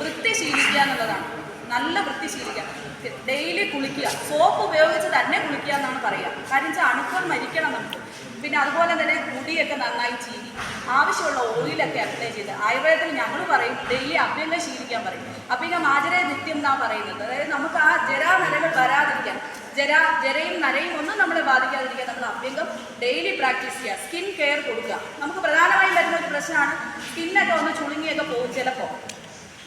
വൃത്തി ശീലിക്കുക എന്നുള്ളതാണ്. നല്ല വൃത്തി ശീലിക്കുക, ഡെയിലി കുളിക്കുക, സോപ്പ് ഉപയോഗിച്ച് തന്നെ കുളിക്കുക എന്നാണ് പറയുക. കാര്യം വെച്ചാൽ അണുക്കൾ മരിക്കണം നമുക്ക്. പിന്നെ അതുപോലെ തന്നെ മുടിയൊക്കെ നന്നായി ചീകി ആവശ്യമുള്ള ഓയിലൊക്കെ അപ്ലൈ ചെയ്ത്, ആയുർവേദത്തിൽ ഞങ്ങൾ പറയും ഡെയിലി അഭ്യംഗം ശീലിക്കാൻ പറയും. അഭ്യംഗം ആചരേ നിത്യം എന്നാണ് പറയുന്നത്. അതായത് നമുക്ക് ആ ജരാനരകൾ വരാതിരിക്കാൻ, ജരയും നരയും ഒന്നും നമ്മളെ ബാധിക്കാതിരിക്കാൻ നമ്മൾ അഭ്യംഗം ഡെയിലി പ്രാക്ടീസ് ചെയ്യുക. സ്കിൻ കെയർ കൊടുക്കുക. നമുക്ക് പ്രധാനമായും വരുന്ന ഒരു പ്രശ്നമാണ് സ്കിന്നൊക്കെ ഒന്ന് ചുളുങ്ങിയൊക്കെ പോകും ചിലപ്പോൾ.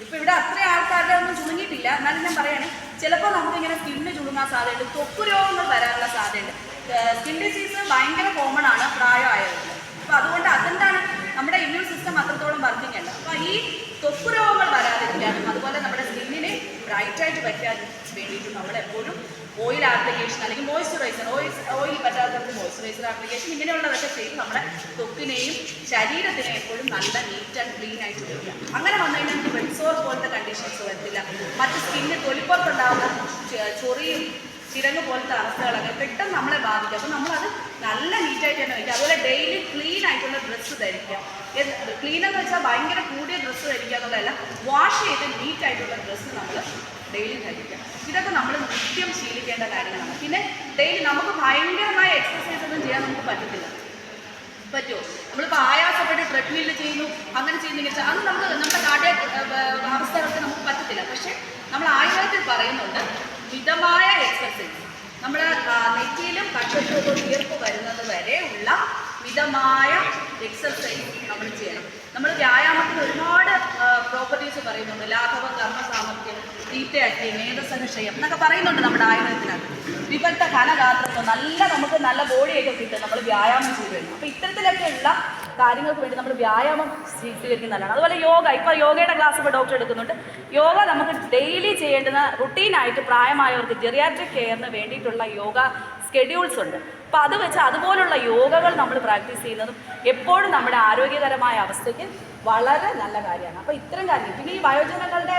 ഇപ്പോൾ ഇവിടെ അത്രയും ആൾക്കാരുടെ ഒന്നും ചുളുങ്ങിയിട്ടില്ല, എന്നാലും ഞാൻ പറയുകയാണ് ചിലപ്പോൾ നമുക്കിങ്ങനെ സ്കിന്ന് ചുളുങ്ങാൻ സാധ്യതയുണ്ട്, ത്വക്ക് രോഗങ്ങൾ വരാനുള്ള സാധ്യതയുണ്ട്. സ്കിൻ ഡിസീസ് ഭയങ്കര കോമൺ ആണ് പ്രായമായവർക്ക്. അപ്പോൾ അതുകൊണ്ട് അതെന്താണ് നമ്മുടെ ഇമ്മ്യൂൺ സിസ്റ്റം അത്രത്തോളം വർക്കിംഗ് അല്ല. അപ്പോൾ ഈ ത്വക്ക് രോഗങ്ങൾ വരാതിരിക്കാനും അതുപോലെ നമ്മുടെ സ്കിന്നിനെ ബ്രൈറ്റായിട്ട് വയ്ക്കാൻ വേണ്ടിയിട്ട് നമ്മളെപ്പോഴും ഓയിൽ ആപ്ലിക്കേഷൻ അല്ലെങ്കിൽ മോയ്സ്ചറൈസർ, ഓയിൽ പറ്റാത്തവർക്ക് മോയ്സ്ചറൈസർ ആപ്ലിക്കേഷൻ ഇങ്ങനെയുള്ളതൊക്കെ ചെയ്ത് നമ്മുടെ ത്വക്കിനെയും ശരീരത്തിനെയും എപ്പോഴും നല്ല നീറ്റ് ആൻഡ് ക്ലീൻ ആയിട്ട് വയ്ക്കുക. അങ്ങനെ വന്നു കഴിഞ്ഞാൽ നമുക്ക് വെൽസോർ പോലത്തെ കണ്ടീഷൻസ് വരത്തില്ല. മറ്റ് സ്കിന്നിന് തൊലിപ്പുറത്തുണ്ടാകുന്ന ചൊറിയും ചിരങ്ങ് പോലത്തെ അവസ്ഥകളൊക്കെ പെട്ടെന്ന് നമ്മളെ ബാധിക്കും. അപ്പോൾ നമ്മളത് നല്ല നീറ്റായിട്ട് തന്നെ വയ്ക്കുക. അതുപോലെ ഡെയിലി ക്ലീൻ ആയിട്ടുള്ള ഡ്രസ്സ് ധരിക്കുക. ക്ലീൻ എന്ന് വെച്ചാൽ ഭയങ്കര കൂടിയ ഡ്രസ്സ് ധരിക്കുക എന്നുള്ളതല്ല, വാഷ് ചെയ്ത് നീറ്റായിട്ടുള്ള ഡ്രസ്സ് നമ്മൾ ഡെയിലി ധരിക്കുക. ഇതൊക്കെ നമ്മൾ നിത്യം ശീലിക്കേണ്ട കാര്യങ്ങളാണ്. പിന്നെ ഡെയിലി നമുക്ക് ഭയങ്കരമായ എക്സസൈസ് ഒന്നും ചെയ്യാൻ നമുക്ക് പറ്റത്തില്ല. പറ്റുമോ? നമ്മളിപ്പോൾ ആയാസപ്പെട്ട് ട്രെഡ്മില്ല് ചെയ്യുന്നു, അങ്ങനെ ചെയ്യുന്നെങ്കിൽ അത് നമ്മുടെ കാർഡിയാക് അവസ്ഥകൾക്ക് നമുക്ക് പറ്റത്തില്ല. പക്ഷേ നമ്മൾ ആയുർവേദത്തിൽ പറയുന്നുണ്ട് മിതമായ എക്സസൈസ്, നമ്മൾ നെറ്റിയിലും കക്ഷത്തിലും വിയർപ്പ് വരുന്നത് വരെയുള്ള മിതമായ എക്സസൈസ് നമ്മൾ ചെയ്യണം. നമ്മൾ വ്യായാമത്തിന് ഒരുപാട് പ്രോപ്പർട്ടീസ് പറയുന്നുണ്ട്. ലാഘവം, കർമ്മ സാമർഥ്യം, തീറ്റയറ്റി, മേധസഹക്ഷയം എന്നൊക്കെ പറയുന്നുണ്ട് നമ്മുടെ ആയുർവേദത്തിനകത്ത്. വിപത്ത ഘനഗാത്രത്വം, നമുക്ക് നല്ല ബോഡിയൊക്കെ കിട്ടും നമ്മൾ വ്യായാമം ചെയ്ത് കഴിഞ്ഞു. അപ്പോൾ ഇത്തരത്തിലൊക്കെയുള്ള കാര്യങ്ങൾക്ക് വേണ്ടി നമ്മൾ വ്യായാമം സ്വീകരിക്കുന്നതാണ്. അതുപോലെ യോഗ, ഇപ്പോൾ യോഗയുടെ ക്ലാസ് ഇപ്പോൾ ഡോക്ടർ എടുക്കുന്നുണ്ട്. യോഗ നമുക്ക് ഡെയിലി ചെയ്യേണ്ടുന്ന റുട്ടീനായിട്ട് പ്രായമായവർക്ക് ജെറിയാട്രിക് കെയറിന് വേണ്ടിയിട്ടുള്ള യോഗ സ്കെഡ്യൂൾസ് ഉണ്ട്. അപ്പോൾ അത് വെച്ച് അതുപോലുള്ള യോഗകൾ നമ്മൾ പ്രാക്ടീസ് ചെയ്യുന്നതും എപ്പോഴും നമ്മുടെ ആരോഗ്യകരമായ അവസ്ഥയ്ക്ക് വളരെ നല്ല കാര്യമാണ്. അപ്പോൾ ഇത്തരം കാര്യങ്ങൾ, പിന്നെ ഈ വയോജനങ്ങളുടെ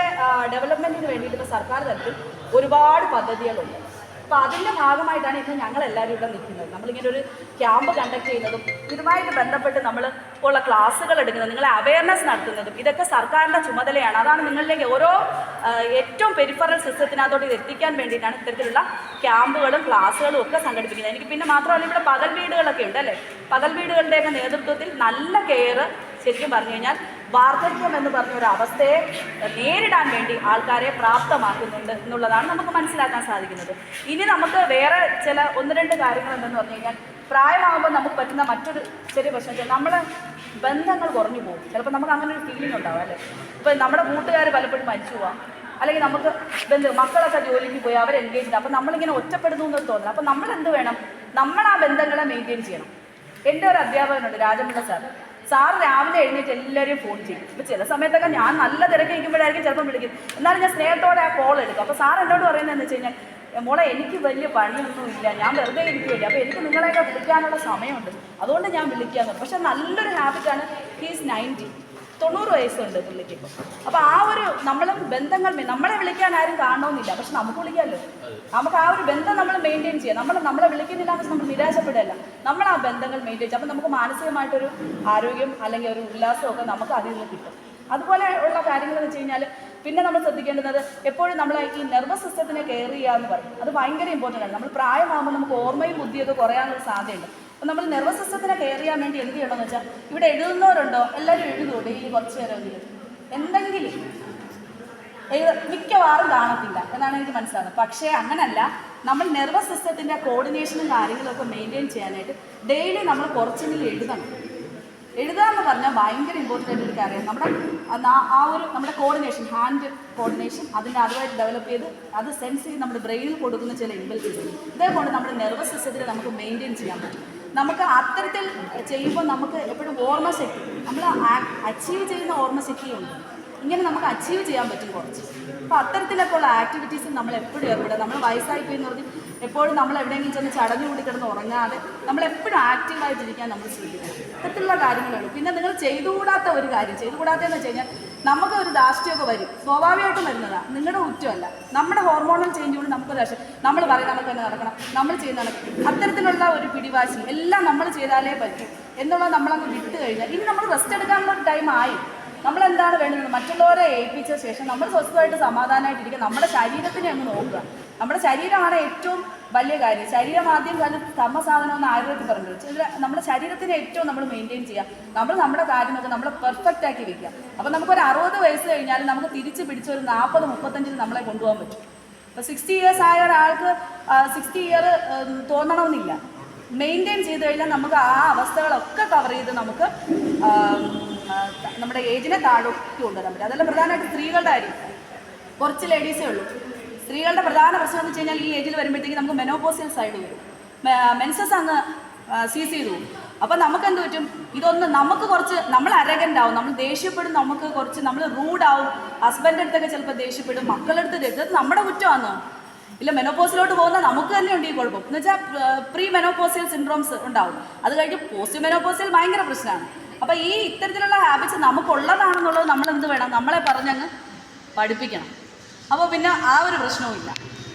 ഡെവലപ്മെൻറ്റിന് വേണ്ടിയിട്ട് ഇപ്പോൾ സർക്കാർ തലത്തിൽ ഒരുപാട് പദ്ധതികളുണ്ട്. അപ്പോൾ അതിൻ്റെ ഭാഗമായിട്ടാണ് ഇന്ന് ഞങ്ങളെല്ലാവരും ഇവിടെ നിൽക്കുന്നത്. നമ്മളിങ്ങനെ ഒരു ക്യാമ്പ് കണ്ടക്ട് ചെയ്യുന്നതും ഇതുമായിട്ട് ബന്ധപ്പെട്ട് നമ്മൾ ഉള്ള ക്ലാസ്സുകൾ എടുക്കുന്നതും നിങ്ങളെ അവയർനെസ് നടത്തുന്നതും ഇതൊക്കെ സർക്കാരിൻ്റെ ചുമതലയാണ്. അതാണ് നിങ്ങളിലേക്ക് ഓരോ ഏറ്റവും പെരിഫറൽ സിസ്റ്റത്തിനകത്തോട്ട് ഇത് എത്തിക്കാൻ വേണ്ടിയിട്ടാണ് ഇത്തരത്തിലുള്ള ക്യാമ്പുകളും ക്ലാസ്സുകളും ഒക്കെ സംഘടിപ്പിക്കുന്നത്. എനിക്ക് പിന്നെ മാത്രമല്ല ഇവിടെ പകൽ വീടുകളൊക്കെ ഉണ്ട് അല്ലേ. പകൽ വീടുകളുടെയൊക്കെ നേതൃത്വത്തിൽ നല്ല കെയർ ശരിക്കും പറഞ്ഞു കഴിഞ്ഞാൽ വാർദ്ധക്യം എന്ന് പറഞ്ഞ ഒരു അവസ്ഥയെ നേരിടാൻ വേണ്ടി ആൾക്കാരെ പ്രാപ്തമാക്കുന്നുണ്ട് എന്നുള്ളതാണ് നമുക്ക് മനസ്സിലാക്കാൻ സാധിക്കുന്നത്. ഇനി നമുക്ക് വേറെ ചില 1-2 കാര്യങ്ങൾ എന്തെന്ന് പറഞ്ഞു കഴിഞ്ഞാൽ, പ്രായമാകുമ്പോൾ നമുക്ക് പറ്റുന്ന മറ്റൊരു ചെറിയ പ്രശ്നം വെച്ചാൽ നമ്മളെ ബന്ധങ്ങൾ കുറഞ്ഞു പോകും. ചിലപ്പോൾ നമുക്ക് അങ്ങനെ ഒരു ഫീലിംഗ് ഉണ്ടാവും അല്ലേ. ഇപ്പോൾ നമ്മുടെ കൂട്ടുകാർ പലപ്പോഴും മരിച്ചു പോവാം, അല്ലെങ്കിൽ നമുക്ക് മക്കളൊക്കെ ജോലിക്ക് പോയി അവർ എൻഗേജ് ചെയ്ത്, അപ്പോൾ നമ്മളിങ്ങനെ ഒറ്റപ്പെടുന്നു എന്ന് തോന്നുന്നു. അപ്പോൾ നമ്മൾ എന്ത് വേണം, നമ്മൾ ആ ബന്ധങ്ങളെ മെയിൻറ്റെയിൻ ചെയ്യണം. എൻ്റെ ഒരു അധ്യാപകനുണ്ട്, രാജമുള്ള സാർ രാവിലെ എഴുന്നേറ്റ് എല്ലാവരെയും ഫോൺ ചെയ്യും. ഇപ്പോൾ ചില സമയത്തൊക്കെ ഞാൻ നല്ല തിരക്കിരിക്കുമ്പോഴായിരിക്കും ചിലപ്പോൾ വിളിക്കും, എന്നാലും ഞാൻ സ്നേഹത്തോടെ ആ കോൾ എടുക്കും. അപ്പോൾ സാർ എന്നോട് പറയുന്നതെന്ന് വെച്ച് കഴിഞ്ഞാൽ, മോളെ എനിക്ക് വലിയ പണിയൊന്നുമില്ല, ഞാൻ വെറുതെ ഇരിക്കുകയില്ല, അപ്പോൾ എനിക്ക് നിങ്ങളെയൊക്കെ വിളിക്കാനുള്ള സമയമുണ്ട്, അതുകൊണ്ട് ഞാൻ വിളിക്കാമെന്ന്. പക്ഷെ നല്ലൊരു ഹാബിറ്റാണ്. ഹീസ് 90 വയസ്സുണ്ട് പുള്ളിക്ക് ഇപ്പോൾ. അപ്പോൾ ആ ഒരു ബന്ധങ്ങൾ നമ്മളെ വിളിക്കാൻ ആരും കാണണമെന്നില്ല, പക്ഷെ നമുക്ക് വിളിക്കാമല്ലോ. നമുക്ക് ആ ഒരു ബന്ധം നമ്മൾ മെയിൻറ്റെയിൻ ചെയ്യാം. നമ്മളെ വിളിക്കുന്നില്ല എന്ന് നമ്മൾ നിരാശപ്പെടല്ല, നമ്മൾ ആ ബന്ധങ്ങൾ മെയിൻറ്റെയിൻ ചെയ്യാം. അപ്പോൾ നമുക്ക് മാനസികമായിട്ടൊരു ആരോഗ്യം അല്ലെങ്കിൽ ഒരു ഉല്ലാസമൊക്കെ നമുക്ക് അതിൽ നിന്ന് കിട്ടും. അതുപോലെ ഉള്ള കാര്യങ്ങളെന്ന് വെച്ച് കഴിഞ്ഞാൽ പിന്നെ നമ്മൾ ശ്രദ്ധിക്കേണ്ടുന്നത് എപ്പോഴും നമ്മൾ ഈ നെർവസ് സിസ്റ്റത്തിനെ കെയർ ചെയ്യുക എന്ന് പറയും. അത് ഭയങ്കര ഇമ്പോർട്ടൻ്റ് ആണ്. നമ്മൾ പ്രായമാകുമ്പോൾ നമുക്ക് ഓർമ്മയും ബുദ്ധിയൊക്കെ കുറയാനുള്ള സാധ്യതയുണ്ട്. അപ്പോൾ നമ്മൾ നെർവസ് സിസ്റ്റത്തിനെ കെയർ ചെയ്യാൻ വേണ്ടി എന്ത് ചെയ്യണമെന്ന് വെച്ചാൽ, ഇവിടെ എഴുതുന്നവരുണ്ടോ എല്ലാവരും എഴുതുമോ ഡെയിലി കുറച്ച് നേരമെങ്കിലും എന്തെങ്കിലും. മിക്കവാറും കാണത്തില്ല എന്നാണ് എനിക്ക് മനസ്സിലാകുന്നത്. പക്ഷേ അങ്ങനല്ല, നമ്മൾ നെർവസ് സിസ്റ്റത്തിൻ്റെ കോർഡിനേഷനും കാര്യങ്ങളൊക്കെ മെയിൻറ്റെയിൻ ചെയ്യാനായിട്ട് ഡെയിലി നമ്മൾ കുറച്ചെങ്കിലും എഴുതണം. എഴുതുക എന്ന് പറഞ്ഞാൽ ഭയങ്കര ഇമ്പോർട്ടൻ്റ് ആയിട്ട് ഒരു കാര്യം. നമ്മുടെ കോർഡിനേഷൻ, ഹാൻഡ് കോർഡിനേഷൻ അതുമായിട്ട് ഡെവലപ്പ് ചെയ്ത് അത് സെൻസ് ചെയ്ത് നമ്മുടെ ബ്രെയിനിൽ കൊടുക്കുന്ന ചില ഇമ്പൾസസ്, ഇതേപോലെ നമ്മുടെ നെർവസ് സിസ്റ്റത്തിനെ നമുക്ക് മെയിൻറ്റെയിൻ ചെയ്യാൻ പറ്റും. നമുക്ക് അത്തരത്തിൽ ചെയ്യുമ്പോൾ നമുക്ക് എപ്പോഴും ഓർമ്മശക്തി, നമ്മൾ അച്ചീവ് ചെയ്യുന്ന ഓർമ്മശക്തിയുണ്ട്. ഇങ്ങനെ നമുക്ക് അച്ചീവ് ചെയ്യാൻ പറ്റും കുറച്ച്. അപ്പോൾ അത്തരത്തിലൊക്കെ ഉള്ള ആക്ടിവിറ്റീസിൽ നമ്മൾ എപ്പോഴും ഏർപ്പെടുക. നമ്മൾ വയസ്സായിപ്പോയി എന്ന് പറഞ്ഞ് എപ്പോഴും നമ്മൾ എവിടെയെങ്കിലും ചെന്ന് ചടഞ്ഞു കൂടി കിടന്ന് ഉറങ്ങാതെ നമ്മളെപ്പോഴും ആക്റ്റീവായിട്ടിരിക്കാൻ നമ്മൾ ശ്രദ്ധിക്കണം. ഇത്തരത്തിലുള്ള കാര്യങ്ങളുള്ളൂ. പിന്നെ നിങ്ങൾ ചെയ്തുകൂടാത്ത ഒരു കാര്യം, ചെയ്തുകൂടാത്തതെന്ന് വെച്ച് കഴിഞ്ഞാൽ നമുക്ക് ഒരു ധാർഷ്ട്യമൊക്കെ വരും, സ്വാഭാവികമായിട്ടും വരുന്നതാണ്, നിങ്ങളുടെ കുറ്റമല്ല. നമ്മുടെ ഹോർമോണൽ ചേഞ്ച് കൊണ്ട് നമുക്കൊരു രാഷ്ട്രം, നമ്മൾ പറയും നമുക്ക് തന്നെ നടക്കണം, നമ്മൾ ചെയ്യുന്ന അത്തരത്തിലുള്ള ഒരു പിടിവാശി എല്ലാം നമ്മൾ ചെയ്താലേ പറ്റൂ എന്നുള്ളത് നമ്മളങ്ങ് വിട്ട് കഴിഞ്ഞാൽ ഇനി നമ്മൾ റെസ്റ്റ് എടുക്കാനുള്ള ഒരു ടൈമായി. നമ്മളെന്താണ് വേണ്ടത്? മറ്റുള്ളവരെ ഏൽപ്പിച്ച ശേഷം നമ്മൾ സ്വസ്ഥമായിട്ട് സമാധാനമായിട്ടിരിക്കുക, നമ്മുടെ ശരീരത്തിനെ അങ്ങ് നോക്കുക. നമ്മുടെ ശരീരമാണ് ഏറ്റവും വലിയ കാര്യം. ശരീരം ആദ്യം കാലം ധർമ്മസാധനമെന്ന് ആയുർവേദത്തിൽ പറഞ്ഞു വെച്ചാൽ നമ്മുടെ ശരീരത്തിനെ ഏറ്റവും നമ്മൾ മെയിൻറ്റെയിൻ ചെയ്യുക. നമ്മൾ നമ്മുടെ കാര്യങ്ങളൊക്കെ നമ്മൾ പെർഫെക്റ്റ് ആക്കി വെക്കുക. അപ്പോൾ നമുക്കൊരു 60 വയസ്സ് കഴിഞ്ഞാൽ നമുക്ക് തിരിച്ച് പിടിച്ച് ഒരു 40-35 നമ്മളെ കൊണ്ടുപോകാൻ പറ്റും. ഇപ്പോൾ 60 ഇയേഴ്സ് ആയ ഒരാൾക്ക് 60 ഇയർ തോന്നണമെന്നില്ല. മെയിൻറ്റെയിൻ ചെയ്ത് കഴിഞ്ഞാൽ നമുക്ക് ആ അവസ്ഥകളൊക്കെ കവർ ചെയ്ത് നമുക്ക് നമ്മുടെ ഏജിനെ താഴോട്ട് കൊണ്ടുവരാൻ പറ്റും. അതെല്ലാം പ്രധാനമായിട്ട് സ്ത്രീകളുടെ കാര്യം. കുറച്ച് ലേഡീസേ ഉള്ളൂ. സ്ത്രീകളുടെ പ്രധാന പ്രശ്നം എന്ന് വെച്ച് കഴിഞ്ഞാൽ ഈ ഏജിൽ വരുമ്പോഴത്തേക്ക് നമുക്ക് മെനോപോസിയൽ സൈഡ് വരും. മെൻസസ് അങ്ങ് സീസ് ചെയ്തു പോകും. അപ്പം നമുക്ക് എന്ത് പറ്റും? ഇതൊന്ന് നമുക്ക് കുറച്ച് നമ്മൾ അരഗൻ്റ് ആവും, നമ്മൾ ദേഷ്യപ്പെടും, നമുക്ക് കുറച്ച് നമ്മൾ റൂഡാവും, ഹസ്ബൻഡ് അടുത്തൊക്കെ ചിലപ്പോൾ ദേഷ്യപ്പെടും, മക്കളുടെ അടുത്ത് ഇത് നമ്മുടെ കുറ്റമാണോ? ഇല്ല, മെനോപോസിലോട്ട് പോകുന്ന നമുക്ക് തന്നെ ഉണ്ട് ഈ കുഴപ്പം. എന്ന് വെച്ചാൽ പ്രീ മെനോപോസിയൽ സിൻഡ്രോംസ് ഉണ്ടാവും. അത് കഴിഞ്ഞ് പോസ്റ്റ് മെനോപോസിയൽ ഭയങ്കര പ്രശ്നമാണ്. അപ്പോൾ ഈ ഇത്തരത്തിലുള്ള ഹാബിറ്റ്സ് നമുക്കുള്ളതാണെന്നുള്ളത് നമ്മൾ എന്ത് വേണം? നമ്മളെ പറഞ്ഞങ്ങ് പഠിപ്പിക്കണം. അപ്പോൾ പിന്നെ ആ ഒരു പ്രശ്നവുമില്ല.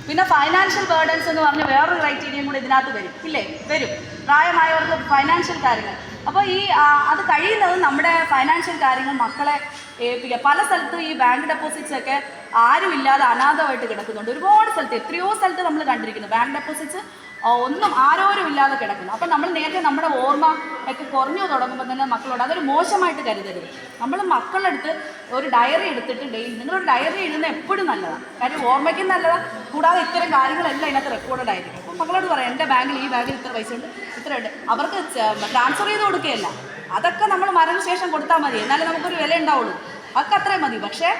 പിന്നെ ഫൈനാൻഷ്യൽ ബേർഡൻസ് എന്ന് പറഞ്ഞ് വേറൊരു ക്രൈറ്റീരിയയും കൂടി ഇതിനകത്ത് വരും. ഇല്ലേ? വരും. പ്രായമായവർക്ക് ഫൈനാൻഷ്യൽ കാര്യങ്ങൾ. അപ്പോൾ ഈ അത് കഴിയുന്നത് നമ്മുടെ ഫൈനാൻഷ്യൽ കാര്യങ്ങൾ മക്കളെ ഏൽപ്പിക്കുക. പല സ്ഥലത്തും ഈ ബാങ്ക് ഡെപ്പോസിറ്റ്സ് ഒക്കെ ആരുമില്ലാതെ അനാഥമായിട്ട് കിടക്കുന്നുണ്ട്. ഒരുപാട് സ്ഥലത്ത്, എത്രയോ സ്ഥലത്ത് നമ്മൾ കണ്ടിരിക്കുന്നു ബാങ്ക് ഡെപ്പോസിറ്റ്സ് ഒന്നും ആരോരും ഇല്ലാതെ കിടക്കുന്നു. അപ്പം നമ്മൾ നേരത്തെ നമ്മുടെ ഓർമ്മ ഒക്കെ കുറഞ്ഞു തുടങ്ങുമ്പോൾ തന്നെ മക്കളോട് അതൊരു മോശമായിട്ട് കരുതരുത്. നമ്മൾ മക്കളുടെ അടുത്ത് ഒരു ഡയറി എടുത്തിട്ട് ഡെയിലി നിങ്ങളൊരു ഡയറി എഴുതുന്നത് എപ്പോഴും നല്ലതാണ്. കാര്യം ഓർമ്മയ്ക്കും നല്ലതാണ്. കൂടാതെ ഇത്തരം കാര്യങ്ങളെല്ലാം ഇതിനകത്ത് റെക്കോർഡഡ് ആയിരിക്കും. അപ്പം മക്കളോട് പറയാം, എൻ്റെ ബാങ്കിൽ ഈ ബാങ്കിൽ ഇത്ര പൈസ ഉണ്ട്, ഇത്ര ഉണ്ട്. അവർക്ക് ട്രാൻസ്ഫർ ചെയ്ത് കൊടുക്കുകയല്ല, അതൊക്കെ നമ്മൾ മരണശേഷം കൊടുത്താൽ മതി, എന്നാലേ നമുക്കൊരു വില ഉണ്ടാവുള്ളൂ. അതൊക്കെ അത്രയും മതി. പക്ഷേ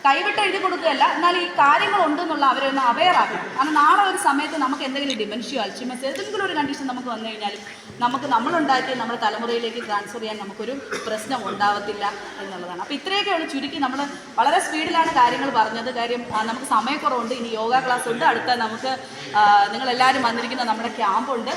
കൈവിട്ട് എഴുതി കൊടുക്കുകയല്ല, എന്നാൽ ഈ കാര്യങ്ങളുണ്ടെന്നുള്ള അവരെ ഒന്ന് അവെയർ ആക്കണം. കാരണം നാളെ ഒരു സമയത്ത് നമുക്ക് എന്തെങ്കിലും ഡിമെൻഷ്യോ അൽഷിമേഴ്സ് ഏതെങ്കിലും ഒരു കണ്ടീഷൻ നമുക്ക് വന്നു കഴിഞ്ഞാലും നമുക്ക് നമ്മളുണ്ടാക്കിയ നമ്മുടെ തലമുറയിലേക്ക് ട്രാൻസ്ഫർ ചെയ്യാൻ നമുക്കൊരു പ്രശ്നം ഉണ്ടാവത്തില്ല എന്നുള്ളതാണ്. അപ്പോൾ ഇത്രയൊക്കെയുള്ള ചുരുക്കി നമ്മൾ വളരെ സ്പീഡിലാണ് കാര്യങ്ങൾ പറഞ്ഞത്. കാര്യം നമുക്ക് സമയക്കുറവുണ്ട്. ഇനി യോഗ ക്ലാസ് ഉണ്ട്. അടുത്ത നമുക്ക് നിങ്ങളെല്ലാവരും വന്നിരിക്കുന്ന നമ്മുടെ ക്യാമ്പുണ്ട്.